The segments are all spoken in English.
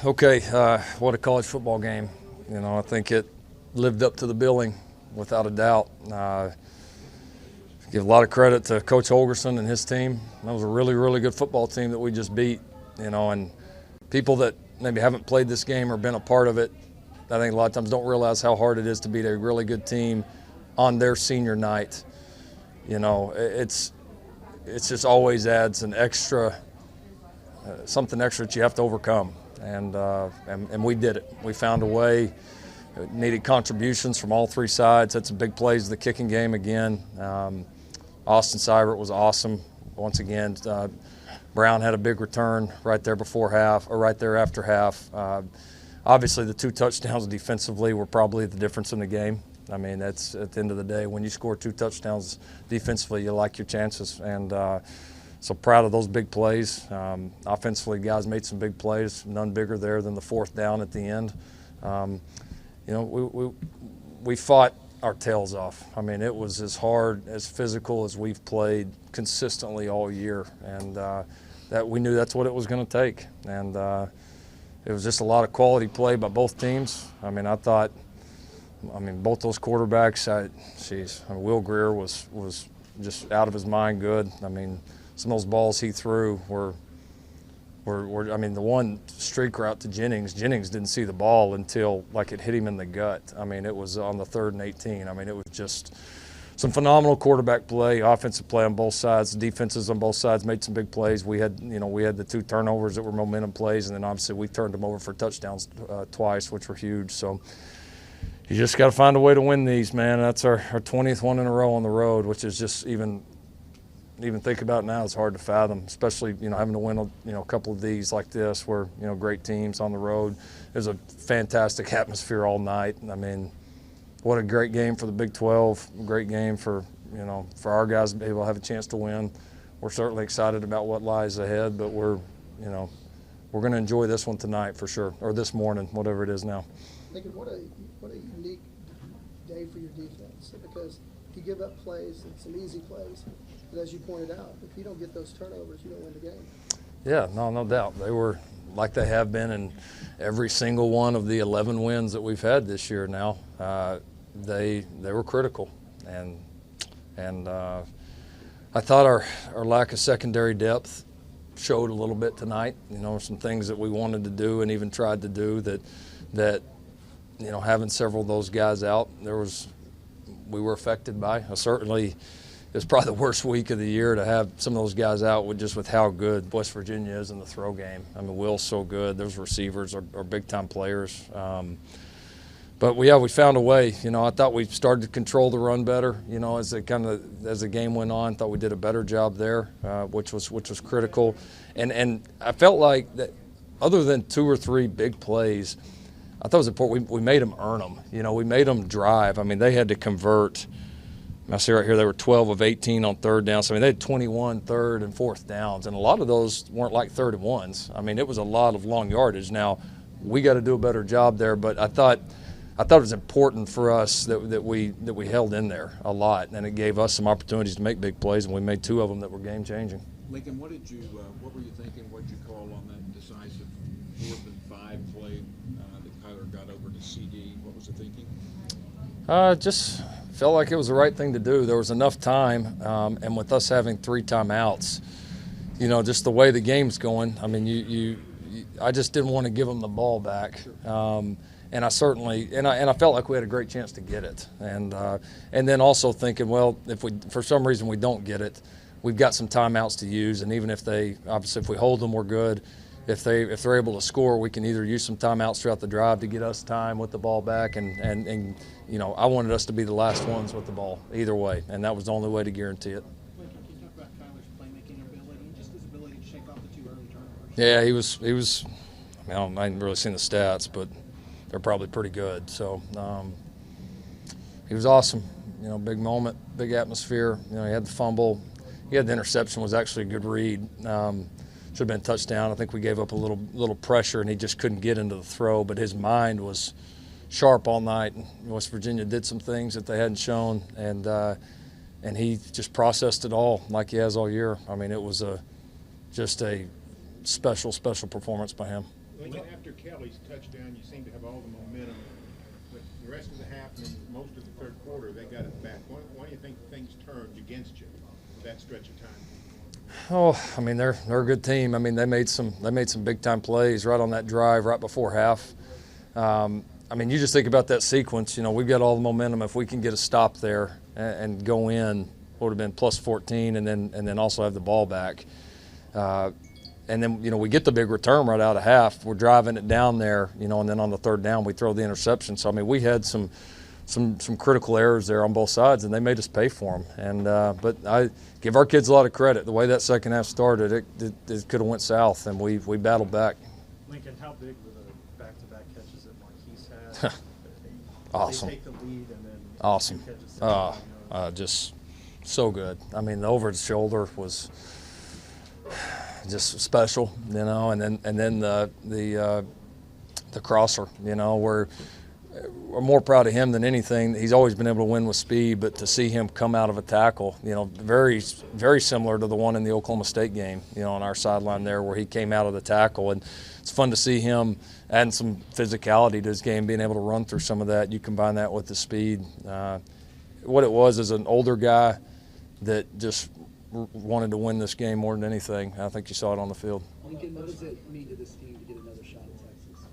Okay, what a college football game. You know, I think it lived up to the billing without a doubt. Give a lot of credit to Coach Holgerson and his team. That was a really, really good football team that we just beat, you know, and people that maybe haven't played this game or been a part of it, I think a lot of times don't realize how hard it is to beat a really good team on their senior night. You know, it's just always adds an extra, something extra that you have to overcome. And we did it. We found a way. It needed contributions from all three sides. Had some big plays in the kicking game again. Austin Seibert was awesome once again. Brown had a big return right there before half, or right there after half. Obviously, the two touchdowns defensively were probably the difference in the game. I mean, that's at the end of the day, when you score two touchdowns defensively, you like your chances. And so proud of those big plays. Offensively, guys made some big plays, none bigger there than the fourth down at the end. You know, we fought our tails off. I mean, it was as hard, as physical as we've played consistently all year. And that we knew that's what it was going to take. And it was just a lot of quality play by both teams. I mean, both those quarterbacks, Will Greer was just out of his mind good. I mean, some of those balls he threw were I mean, the one streak route to Jennings didn't see the ball until like it hit him in the gut. I mean, it was on the 3rd and 18. I mean, it was just some phenomenal quarterback play, offensive play on both sides. The defenses on both sides made some big plays. We had the 2 turnovers that were momentum plays, and then obviously we turned them over for touchdowns twice, which were huge. So you just got to find a way to win these, man. That's our 20th one in a row on the road, which is just even think about it now, it's hard to fathom, especially, you know, having to win, a couple of these like this where, you know, great teams on the road. It was a fantastic atmosphere all night. I mean, what a great game for the Big 12, great game for our guys to be able to have a chance to win. We're certainly excited about what lies ahead, but we're going to enjoy this one tonight for sure, or this morning, whatever it is now. Thinking what a unique day for your defense, because you give up plays and some easy plays, but as you pointed out, if you don't get those turnovers, you don't win the game. Yeah, no doubt. They were like they have been in every single one of the 11 wins that we've had this year now. They were critical, and I thought our lack of secondary depth showed a little bit tonight. You know, some things that we wanted to do and even tried to do that you know, having several of those guys out, we were affected by. Certainly, it was probably the worst week of the year to have some of those guys out with how good West Virginia is in the throw game. I mean, Will's so good. Those receivers are big-time players. But we found a way. You know, I thought we started to control the run better. You know, as the game went on, I thought we did a better job there, which was critical. And I felt like that, other than 2 or 3 big plays, I thought it was important. We made them earn them. You know, we made them drive. I mean, they had to convert. I see right here they were 12 of 18 on 3rd down. So, I mean, they had 21 3rd and 4th downs, and a lot of those weren't like 3rd and 1s. I mean, it was a lot of long yardage. Now, we got to do a better job there, but I thought it was important for us that we held in there a lot, and it gave us some opportunities to make big plays, and we made 2 of them that were game-changing. Lincoln, what were you thinking? What did you call on that decisive 4th and 5 play that Kyler got over to CD? What was the thinking? Just felt like it was the right thing to do. There was enough time, and with us having 3 timeouts, you know, just the way the game's going, I mean, I just didn't want to give them the ball back. And I certainly, and I felt like we had a great chance to get it. And then also thinking, well, if for some reason we don't get it, we've got some timeouts to use. And even if if we hold them, we're good. If they're able to score, we can either use some timeouts throughout the drive to get us time with the ball back. And you know, I wanted us to be the last ones with the ball either way. And that was the only way to guarantee it. Lincoln, can you talk about Kyler's playmaking ability, just his ability to shake off the 2 early turnovers? Yeah, he was. I mean, I haven't really seen the stats, but they're probably pretty good. So he was awesome. You know, big moment, big atmosphere. You know, he had the fumble. He had the interception, was actually a good read. Should have been a touchdown. I think we gave up a little pressure, and he just couldn't get into the throw. But his mind was sharp all night. West Virginia did some things that they hadn't shown, and he just processed it all like he has all year. I mean, it was just a special performance by him. Lincoln, after Kelly's touchdown, you seem to have all the momentum, but the rest of the half and most of the third quarter, they got it back. Why do you think things turned against you for that stretch of time? Oh, I mean, they're a good team. I mean, they made some big time plays right on that drive right before half. I mean, you just think about that sequence. You know, we've got all the momentum. If we can get a stop there and go in, would have been plus 14, and then also have the ball back. And then, you know, we get the big return right out of half. We're driving it down there, you know, and then on the third down we throw the interception. So I mean, we had some critical errors there on both sides, and they made us pay for them. And but I give our kids a lot of credit. The way that second half started, it could have went south, and we battled back. Lincoln, how big were the back-to-back catches that Marquise had? Awesome. They take the lead and then Awesome. catches Just so good. I mean, the over the shoulder was just special, you know, and then the crosser, you know, we're more proud of him than anything. He's always been able to win with speed, but to see him come out of a tackle, you know, very, very similar to the one in the Oklahoma State game, you know, on our sideline there where he came out of the tackle. And it's fun to see him adding some physicality to his game, being able to run through some of that. You combine that with the speed. What it was is an older guy that just wanted to win this game more than anything. I think you saw it on the field. Lincoln, what does it mean to this team to get another shot at Texas?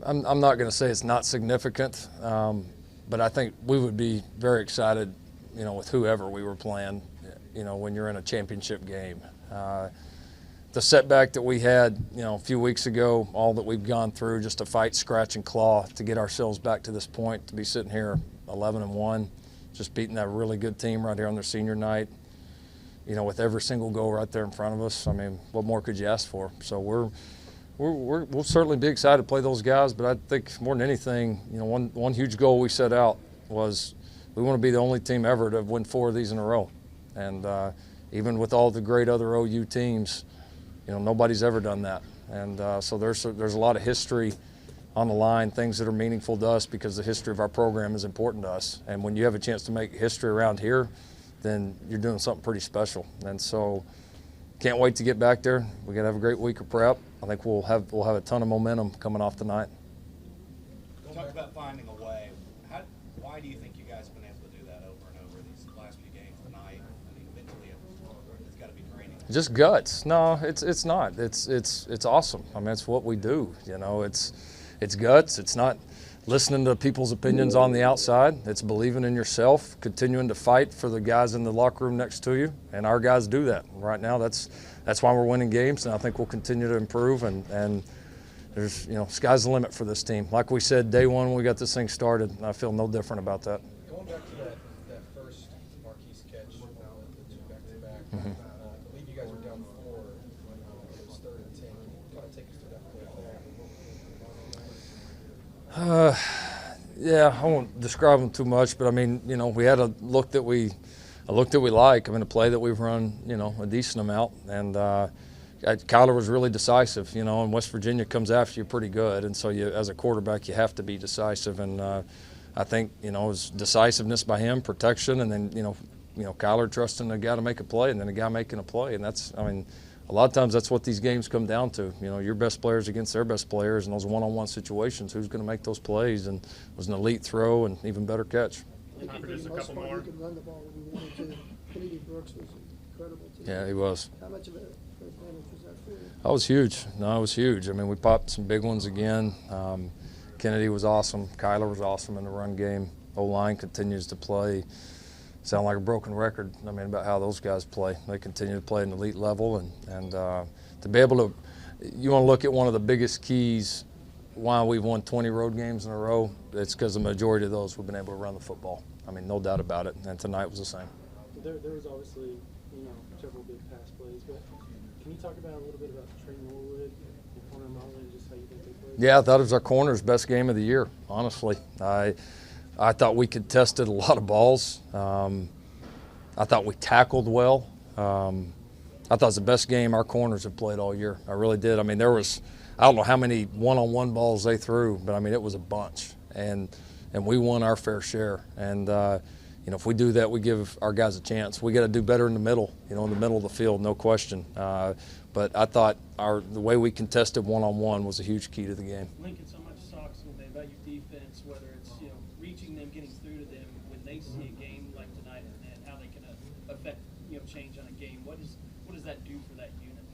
I'm not going to say it's not significant, but I think we would be very excited, you know, with whoever we were playing, you know, when you're in a championship game. The setback that we had, you know, a few weeks ago, all that we've gone through just to fight, scratch, and claw to get ourselves back to this point, to be sitting here 11-1, just beating that really good team right here on their senior night, you know, with every single goal right there in front of us. I mean, what more could you ask for? So we'll certainly be excited to play those guys, but I think more than anything, you know, one huge goal we set out was we want to be the only team ever to win 4 of these in a row. And even with all the great other OU teams, you know, nobody's ever done that. And so there's a lot of history on the line, things that are meaningful to us because the history of our program is important to us. And when you have a chance to make history around here, then you're doing something pretty special. And so can't wait to get back there. We're going to have a great week of prep. I think we'll have a ton of momentum coming off tonight. Talk about finding a way. Why do you think you guys have been able to do that over and over these last few games tonight? I mean, mentally, it's got to be draining. Just guts. No, it's not. It's awesome. I mean, it's what we do. You know, it's guts. It's not listening to people's opinions on the outside. It's believing in yourself, continuing to fight for the guys in the locker room next to you, and our guys do that. Right now, that's why we're winning games, and I think we'll continue to improve, and there's, you know, sky's the limit for this team. Like we said day one when we got this thing started, and I feel no different about that. Going back to that first Marquise catch, the 2 back-to-back, I believe you guys were down 4 when it was 3rd and 10. Can you kind of take us through that play there? Yeah, I won't describe them too much, but I mean, you know, we had a look that we like. I mean, a play that we've run, you know, a decent amount, and Kyler was really decisive, you know, and West Virginia comes after you pretty good, and so you, as a quarterback, you have to be decisive, and I think, you know, it was decisiveness by him, protection, and then, you know, Kyler trusting the guy to make a play, and then the guy making a play, and that's, I mean, a lot of times that's what these games come down to. You know, your best players against their best players, and those one-on-one situations, who's going to make those plays, and it was an elite throw and even better catch. For just a couple more. He could run the ball when he wanted to. Kennedy Brooks was incredible today. Yeah, he was. How much of an advantage was that for you? That was huge. No, it was huge. I mean, we popped some big ones again. Kennedy was awesome. Kyler was awesome in the run game. O-line continues to play. Sound like a broken record, I mean, about how those guys play. They continue to play at an elite level, and to be able to, you want to look at one of the biggest keys why we've won 20 road games in a row, it's because the majority of those we've been able to run the football. I mean, no doubt about it, and tonight was the same. There was obviously, you know, several big pass plays, but can you talk about a little bit about Trey Norwood and Connor Mullen and just how you think they played? Yeah, I thought it was our corner's best game of the year, honestly. I thought we contested a lot of balls. I thought we tackled well. I thought it was the best game our corners have played all year. I really did. I mean, there was, I don't know how many one-on-one balls they threw, but I mean, it was a bunch. And we won our fair share. And, you know, if we do that, we give our guys a chance. We got to do better in the middle, you know, in the middle of the field, no question. But I thought the way we contested one-on-one was a huge key to the game. Lincoln, so much talks about your defense, whether it's reaching them, getting through to them when they see a game like tonight, and how they can affect change on a game. What does that do for that unit?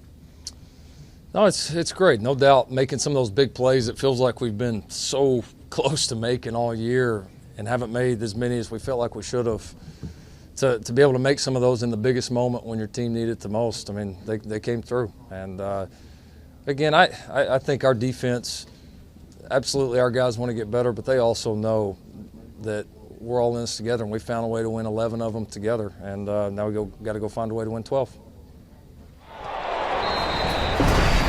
No, it's great, no doubt. Making some of those big plays, it feels like we've been so close to making all year and haven't made as many as we felt like we should have. To be able to make some of those in the biggest moment when your team needed it the most, I mean, they came through. And again, I think our defense, absolutely our guys want to get better, but they also know that we're all in this together, and we found a way to win 11 of them together. And now we got to go find a way to win 12.